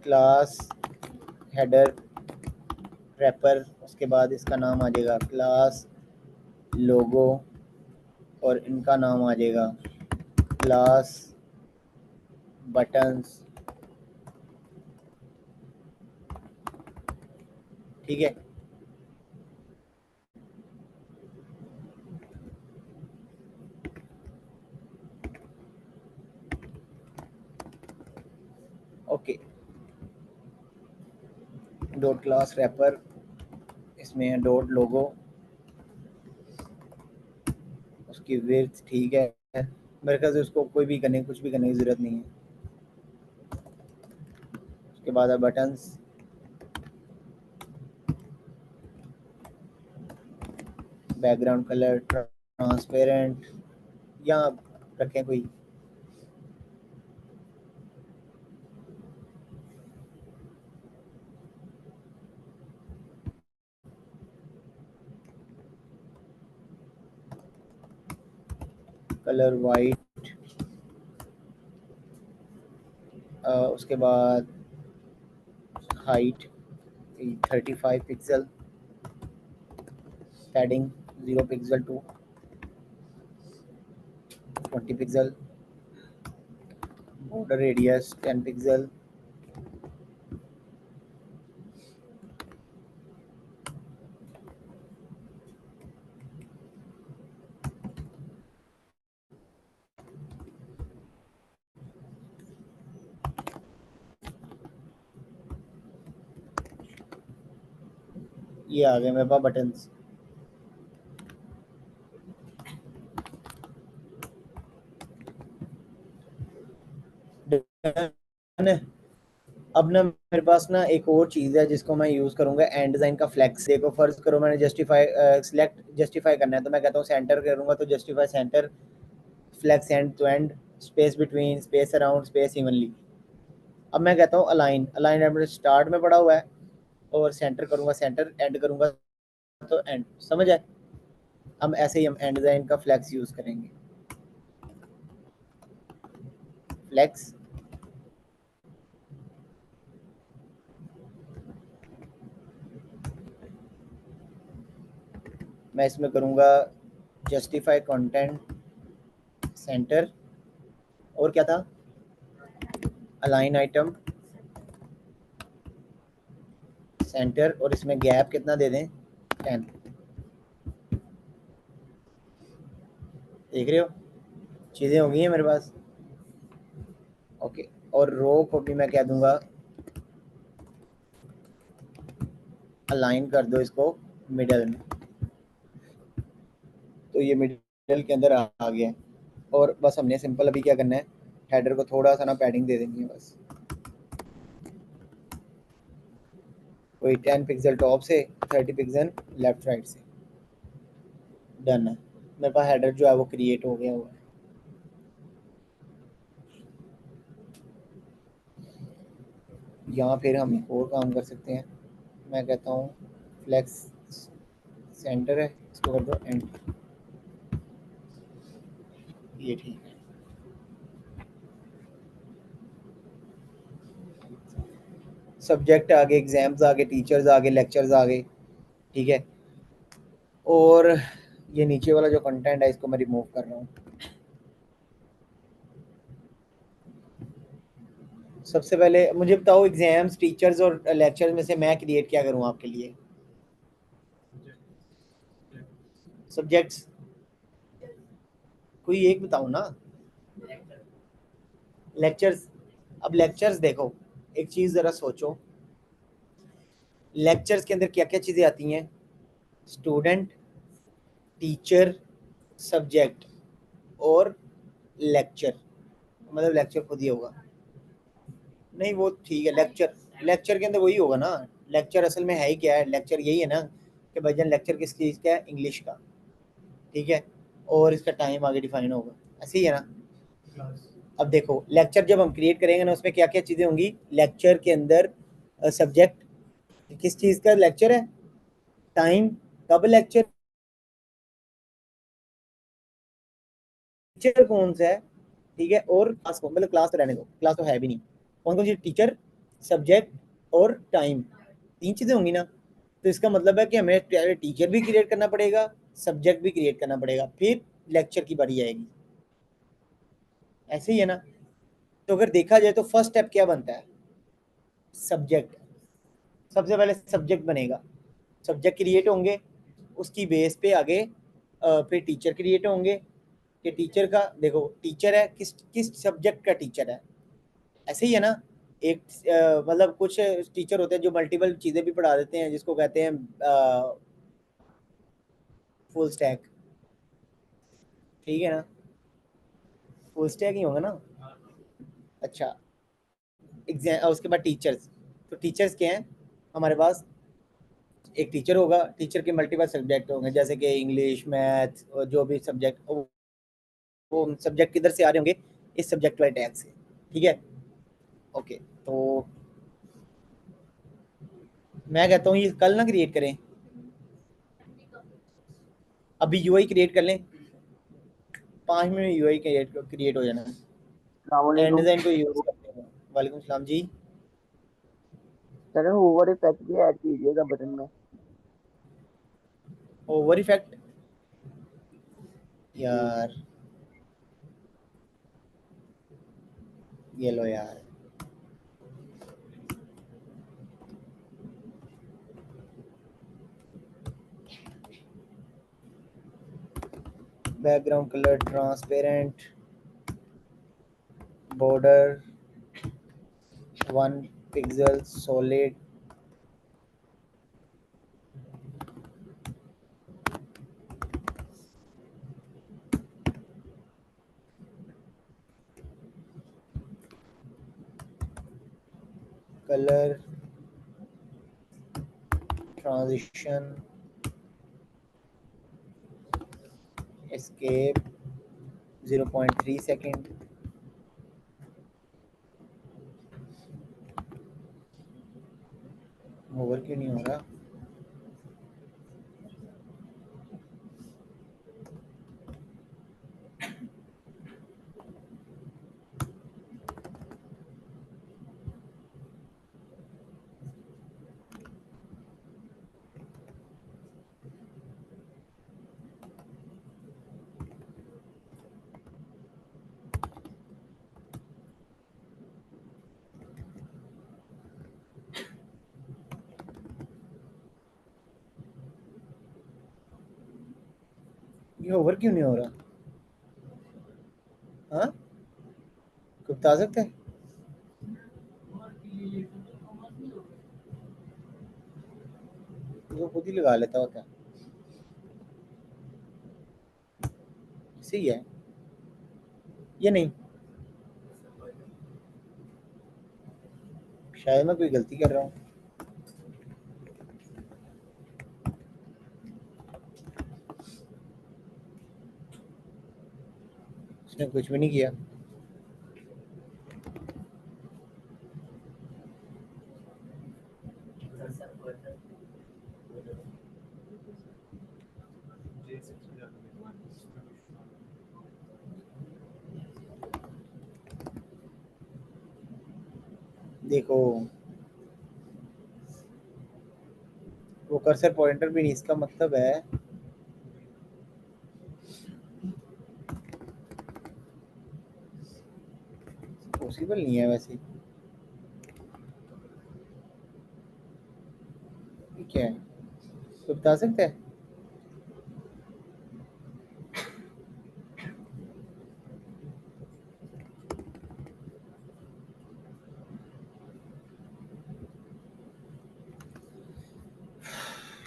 class header wrapper, उसके बाद इसका नाम आ जाएगा क्लास लोगो, और इनका नाम आ जाएगा क्लास बटन्स। ठीक है, ओके। डॉट क्लास रैपर, इसमें है डॉट लोगो, उसकी विड्थ ठीक है, मेरे ख्याल से उसको कोई भी करने, कुछ भी करने की ज़रूरत नहीं है। उसके बाद है बटन्स, बैकग्राउंड कलर ट्रांसपेरेंट, यहाँ रखें कोई कलर वाइट। उसके बाद height 35 pixel, padding 0 pixel to 20 pixel, border radius 10 pixel, ये आ गए मेरे पास बटन्स। अब ना मेरे पास ना एक और चीज़ है जिसको मैं यूज़ करूँगा, एंड डिज़ाइन का फ्लेक्स। देखो फर्ज करो मैंने जस्टिफाई सिलेक्ट जस्टिफाई करना है, तो मैं कहता हूँ सेंटर करूँगा, तो justify centre, flex end to end, space between, space around, space evenly. अब मैं कहता हूँ अलाइन, अलाइन मेरे स्टार्ट में पड़ा हुआ है, और सेंटर करूँगा सेंटर, एंड करूँगा तो एंड, समझ आए। हम ऐसे ही हम एंड डिज़ाइन का फ्लेक्स यूज़ करेंगे, फ्लेक्स। मैं इसमें करूँगा जस्टिफाई कंटेंट सेंटर, और क्या था, अलाइन आइटम सेंटर, और इसमें गैप कितना दे दें, 10। देख रहे हो चीज़ें हो गई हैं मेरे पास, ओके। और रो को भी मैं कह दूंगा अलाइन कर दो इसको मिडल में, तो ये मिडल के अंदर आ गया है। और बस हमने सिंपल अभी क्या करना है, हेडर को थोड़ा सा ना पैडिंग दे देनी है बस, कोई 10 पिक्सल टॉप से, 30 पिक्सल लेफ्ट राइट से, डन है। मेरे पास हेडर जो है वो क्रिएट हो गया हुआ है। यहाँ फिर हम एक और काम कर सकते हैं, मैं कहता हूँ फ्लेक्स सेंटर है, इसको कर दो एंड, ये ठीक है। सब्जेक्ट आ गए, एग्जाम्स आ गए, टीचर्स आ गए, लेक्चर्स आ गए, ठीक है। और ये नीचे वाला जो कंटेंट है इसको मैं रिमूव कर रहा हूँ। सबसे पहले मुझे बताओ, एग्जाम्स, टीचर्स और लेक्चर्स में से मैं क्रिएट क्या करूँ आपके लिए, सब्जेक्ट्स कोई एक बताओ ना, लेक्चर्स। अब लेक्चर्स देखो, एक चीज़ ज़रा सोचो, लेक्चर्स के अंदर क्या क्या चीज़ें आती हैं, स्टूडेंट, टीचर, सब्जेक्ट और लेक्चर, मतलब लेक्चर खुद ही होगा, नहीं वो ठीक है, लेक्चर, लेक्चर के अंदर वही होगा ना। लेक्चर असल में है ही क्या है, लेक्चर यही है ना कि भाईजान लेक्चर किस चीज़ का है, इंग्लिश का, ठीक है। और इसका टाइम आगे डिफाइन होगा, ऐसे ही है ना। अब देखो लेक्चर जब हम क्रिएट करेंगे ना, उसमें क्या क्या चीज़ें होंगी लेक्चर के अंदर, सब्जेक्ट किस चीज़ का लेक्चर है, टाइम कब लेक्चर, टीचर कौन सा है, ठीक है, और क्लास को, मतलब क्लास तो रहने दो, क्लास तो है भी नहीं, कौन कौन सी टीचर, सब्जेक्ट और टाइम, तीन चीज़ें होंगी ना। तो इसका मतलब है कि हमें टीचर भी क्रिएट करना पड़ेगा, सब्जेक्ट भी क्रिएट करना पड़ेगा, फिर लेक्चर की बारी आएगी। ऐसे ही है ना। तो अगर देखा जाए तो फर्स्ट स्टेप क्या बनता है, सब्जेक्ट। सबसे पहले सब्जेक्ट बनेगा, सब्जेक्ट क्रिएट होंगे, उसकी बेस पे आगे फिर टीचर क्रिएट होंगे, कि टीचर का देखो, टीचर है किस किस सब्जेक्ट का टीचर है। ऐसे ही है ना। एक मतलब कुछ टीचर होते हैं जो मल्टीपल चीज़ें भी पढ़ा देते हैं, जिसको कहते हैं फुल स्टैक, ठीक है ना, फुल स्टैक ही होगा ना। अच्छा, एग्जाम उसके बाद टीचर्स। तो टीचर्स क्या हैं हमारे पास, एक टीचर होगा, टीचर के मल्टीपल सब्जेक्ट होंगे, जैसे कि इंग्लिश, मैथ और जो भी सब्जेक्ट, वो सब्जेक्ट किधर से आ रहे होंगे, इस सब्जेक्ट वाले टैग से, ठीक है। ओके, तो मैं कहता हूँ ये कल ना क्रिएट करें, अभी यूआई क्रिएट कर लें, 5 मिनट में यूआई क्रिएट हो जाना, एंड सलामुअलैकुम डिज़ाइन को यूज़ करते हैं। वालेकुम सलाम जी। सर, ओवर इफेक्ट भी ऐड कीजिएगा बटन में। ओवर इफेक्ट जी यार, ये लो यार, background colour transparent, border 1 pixel solid, colour transition, escape 0.3 second. Over क्यों नहीं हो रहा, ये ओवर क्यों नहीं हो रहा, हाँ, कोई बता सकता है। तो खुद ही लगा लेता होता है, सही है, ये नहीं, शायद मैं कोई गलती कर रहा हूँ। उसने कुछ भी नहीं किया। देखो, वो कर्सर पॉइंटर भी नहीं, इसका मतलब है पॉसिबल नहीं है वैसे। ये क्या है, कोई बता सकता है।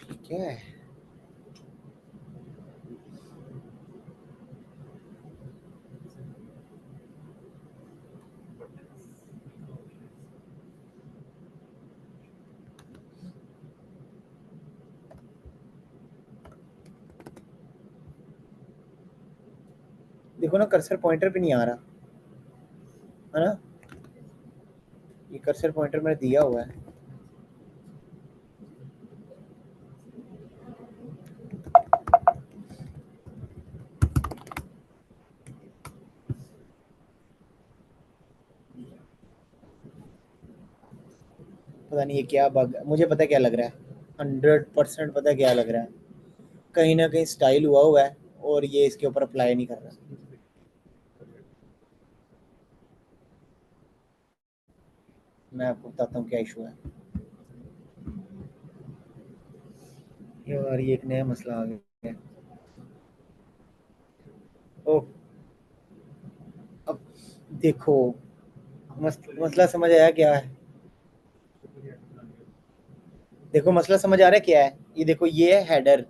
ये क्या है, देखो ना, कर्सर पॉइंटर भी नहीं आ रहा है ना, ये कर्सर पॉइंटर मैंने दिया हुआ है। पता नहीं ये क्या बग, मुझे पता क्या लग रहा है, 100% पता क्या लग रहा है, कहीं ना कहीं स्टाइल हुआ है और ये इसके ऊपर अप्लाई नहीं कर रहा। मैं आपको बताता हूँ क्या इशू है यार, ये एक नया मसला आ गया है। ओ, अब देखो, मसला समझ आया क्या है? देखो मसला समझ आ रहा है क्या है? ये देखो, ये है हेडर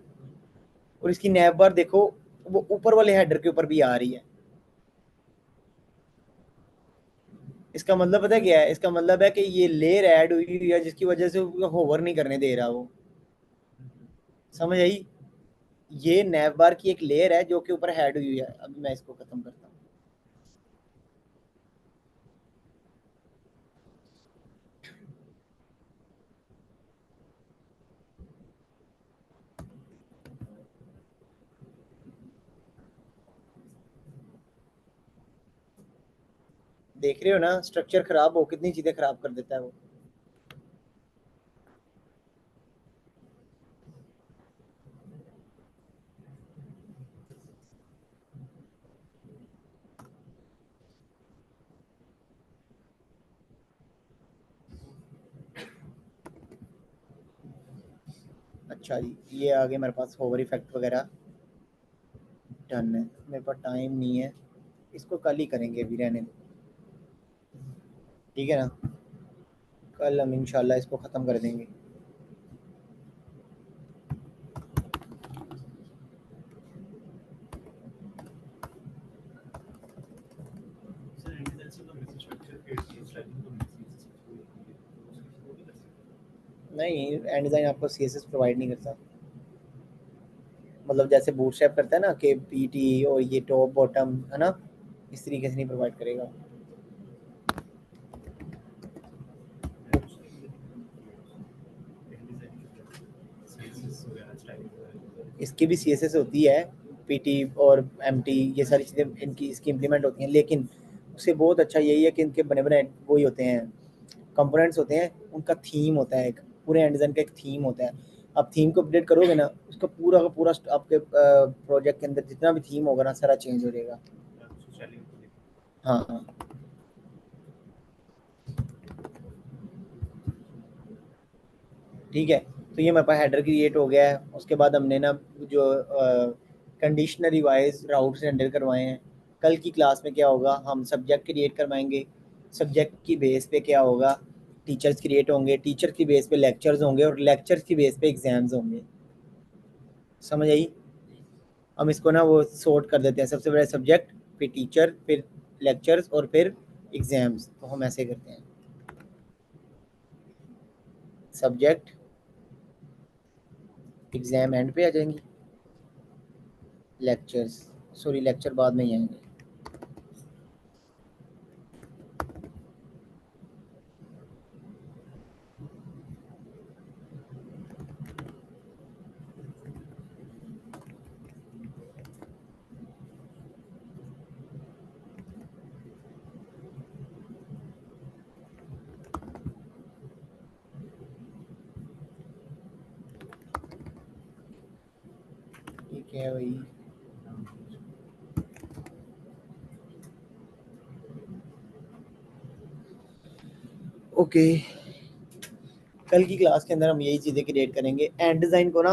और इसकी नैब बार देखो, वो ऊपर वाले हेडर के ऊपर भी आ रही है। इसका मतलब पता है क्या है? इसका मतलब है कि ये लेयर ऐड हुई है जिसकी वजह से होवर नहीं करने दे रहा वो। समझ आई? ये नैव बार की एक लेयर है जो कि ऊपर ऐड हुई है। अभी मैं इसको खत्म करता हूँ। देख रहे हो ना, स्ट्रक्चर खराब हो कितनी चीजें खराब कर देता है वो। अच्छा जी, ये आ गया मेरे पास होवर इफेक्ट वगैरह, डन है। मेरे पास टाइम नहीं है, इसको कल ही करेंगे, अभी रहने दो, ठीक है ना? कल हम इंशाल्लाह इसको ख़त्म कर देंगे। नहीं, एंड डिज़ाइन आपको सीएसएस प्रोवाइड नहीं करता, मतलब जैसे बूटस्ट्रैप करता है ना कि पीटी और ये टॉप बॉटम है ना, इस तरीके से नहीं प्रोवाइड करेगा। इसकी भी सीएसएस होती है, पीटी और एमटी, ये सारी चीज़ें इनकी इसकी इम्प्लीमेंट होती हैं, लेकिन उससे बहुत अच्छा यही है कि इनके बने बने वही होते हैं, कंपोनेंट्स होते हैं, उनका थीम होता है, एक पूरे एंड डिज़ाइन का एक थीम होता है। आप थीम को अपडेट करोगे ना, उसका पूरा का पूरा आपके प्रोजेक्ट के अंदर जितना भी थीम होगा ना, सारा चेंज हो जाएगा। हाँ हाँ, ठीक है। तो ये मेरे पास हेडर क्रिएट हो गया है। उसके बाद हमने ना जो कंडीशनरी वाइज राउट्स रेंडर करवाए हैं। कल की क्लास में क्या होगा, हम सब्जेक्ट क्रिएट करवाएंगे, सब्जेक्ट की बेस पे क्या होगा, टीचर्स क्रिएट होंगे, टीचर की बेस पे लेक्चर्स होंगे और लेक्चर्स की बेस पे एग्जाम्स होंगे। समझ आई? हम इसको ना वो सॉर्ट कर देते हैं, सबसे पहले सब्जेक्ट, फिर टीचर, फिर लेक्चर्स और फिर एग्जाम्स। तो हम ऐसे करते हैं, सब्जेक्ट, एग्जाम एंड पे आ जाएंगी, लेक्चर्स, सॉरी लेक्चर बाद में ही आएंगे। ठीक है भाई, ओके। कल की क्लास के अंदर हम यही चीज़ें क्रिएट करेंगे। एंड डिज़ाइन को ना,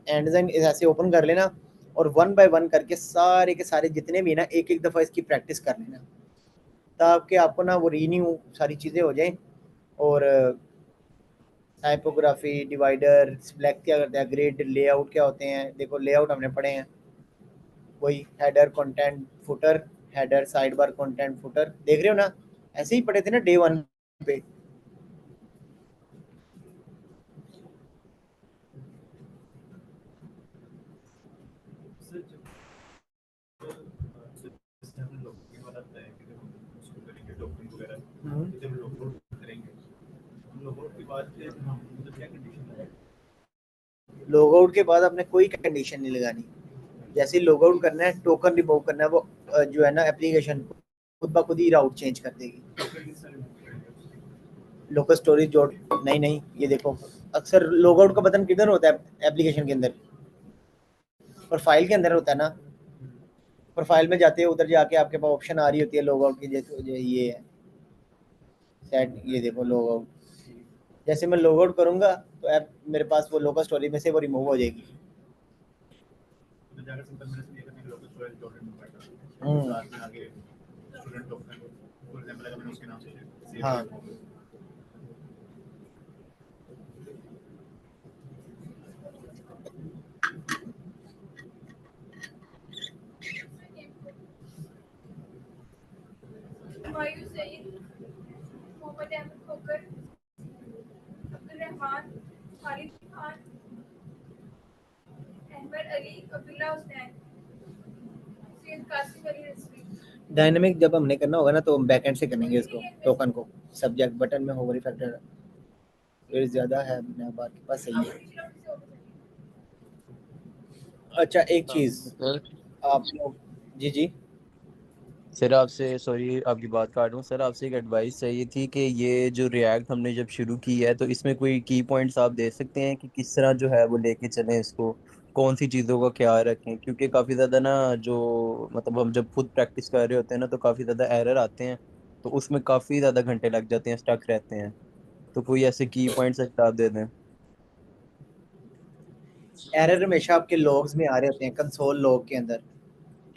एंड डिज़ाइन ऐसे ओपन कर लेना और वन बाय वन करके सारे के सारे जितने भी ना, एक एक दफ़ा इसकी प्रैक्टिस कर लेना, ताकि आपको ना वो रीन्यू सारी चीज़ें हो जाएं। और टाइपोग्राफी, डिवाइडर, सिलेक्ट क्या करते हैं, ग्रिड, लेआउट क्या होते हैं, देखो लेआउट हमने पढ़े हैं, वही header, content, footer, header, side bar, content, footer, देख रहे हो ना, ऐसे ही पढ़े थे ना डे 1 पे। लॉग आउट के बाद आपने कोई कंडीशन नहीं लगानी, जैसे लॉग आउट करना है, टोकन रिमूव करना है, वो जो है ना एप्लीकेशन खुद ब खुद ही राउट चेंज कर देगी। लोकल स्टोरेज जोड़, नहीं ये देखो अक्सर लॉग आउट का बटन किधर होता है एप्लीकेशन के अंदर, प्रोफाइल के अंदर होता है ना, प्रोफाइल में जाते हो उधर जाके आपके पास ऑप्शन आ रही होती है लॉग आउट की, जैसे ये है सेट, ये देखो लॉग आउट, जैसे मैं लॉग आउट करूंगा तो ऐप मेरे पास वो लोकल स्टोरेज में से वो रिमूव हो जाएगी। हाँ डायनेमिक जब हमने करना होगा ना तो हम बैकएंड से करेंगे इसको, टोकन को सब्जेक्ट बटन में होवर फैक्टर फिर ज्यादा है अपने आपके पास, सही है। अच्छा एक चीज सर आप लोग, जी जी सर आपसे सॉरी आपकी बात काट दूं सर, आपसे एक एडवाइस चाहिए थी कि ये जो रिएक्ट हमने जब शुरू की है तो इसमें कोई की पॉइंट्स आप दे सकते हैं कि किस तरह जो है वो लेके चलें इसको, कौन सी चीज़ों का ख्याल रखें, क्योंकि काफ़ी ज़्यादा ना जो मतलब हम जब खुद प्रैक्टिस कर रहे होते हैं ना तो काफ़ी ज़्यादा एरर आते हैं, तो उसमें काफ़ी ज़्यादा घंटे लग जाते हैं, स्टक रहते हैं, तो कोई ऐसे की पॉइंट्स आप दे दें। एरर हमेशा आपके लॉग्स में आ रहे होते हैं कंसोल लॉग के अंदर,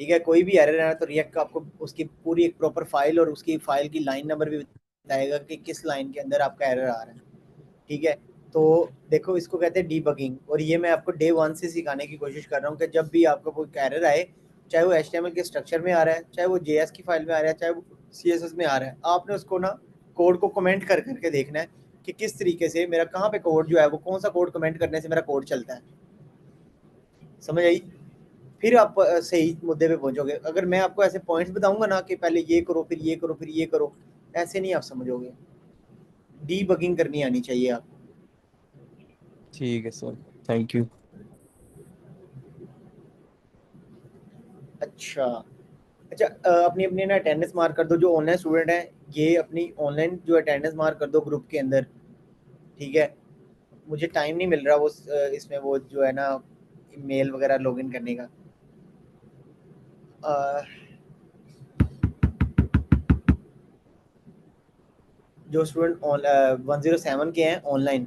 ठीक है, कोई भी एरर है तो रिएक्ट आपको उसकी पूरी एक प्रॉपर फाइल और उसकी फाइल की लाइन नंबर भी बताएगा कि किस लाइन के अंदर आपका एरर आ रहा है, ठीक है। तो देखो इसको कहते हैं डीबगिंग, और ये मैं आपको डे 1 से सिखाने की कोशिश कर रहा हूँ कि जब भी आपको कोई एरर आए, चाहे वो HTML के स्ट्रक्चर में आ रहा है, चाहे वो JS की फाइल में आ रहा है, चाहे वो CSS में आ रहा है, आपने उसको ना कोड को कमेंट कर करके देखना है कि किस तरीके से मेरा कहाँ पे कोड जो है वो कौन सा कोड कमेंट करने से मेरा कोड चलता है, समझ आई। फिर आप सही मुद्दे पे पहुंचोगे। अगर मैं आपको ऐसे पॉइंट्स बताऊंगा ना कि पहले ये करो फिर ये करो फिर ये करो, ऐसे नहीं आप समझोगे, डीबगिंग करनी आनी चाहिए आपको। ठीक है सर, थैंक यू। अच्छा अच्छा अपनी अपनी ना अटेंडेंस मार्क कर दो, जो ऑनलाइन स्टूडेंट हैं ये अपनी ऑनलाइन जो अटेंडेंस मार्क कर दो ग्रुप के अंदर, ठीक है। मुझे टाइम नहीं मिल रहा वो इसमें वो जो है ना मेल वगैरह लॉगिन करने का। अ, जो स्टूडेंट 107 के हैं ऑनलाइन,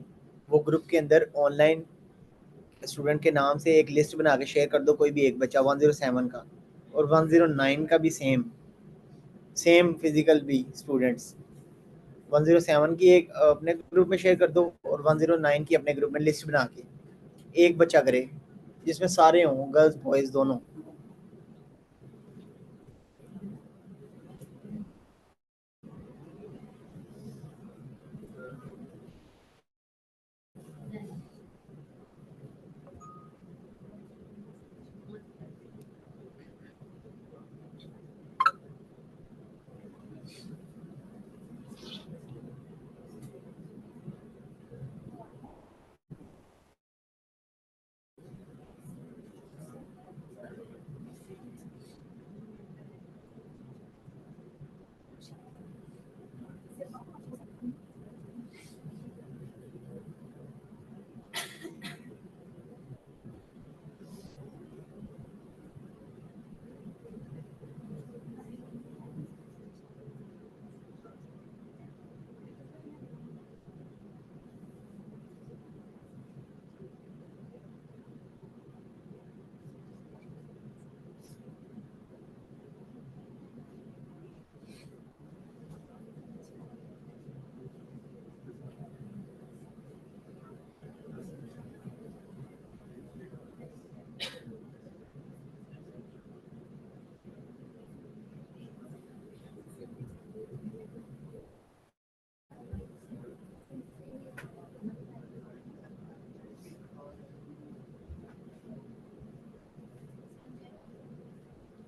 वो ग्रुप के अंदर ऑनलाइन स्टूडेंट के नाम से एक लिस्ट बना के शेयर कर दो, कोई भी एक बच्चा 107 का, और 109 का भी सेम सेम फिजिकल भी स्टूडेंट्स, 107 की एक अपने ग्रुप में शेयर कर दो और 109 की अपने ग्रुप में लिस्ट बना के एक बच्चा करे जिसमें सारे हों गर्ल्स बॉयज दोनों।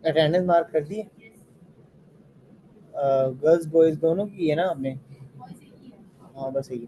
अटेंडेंस मार्क कर दी गर्ल्स बॉयज दोनों की है ना आपने, हाँ बस यही।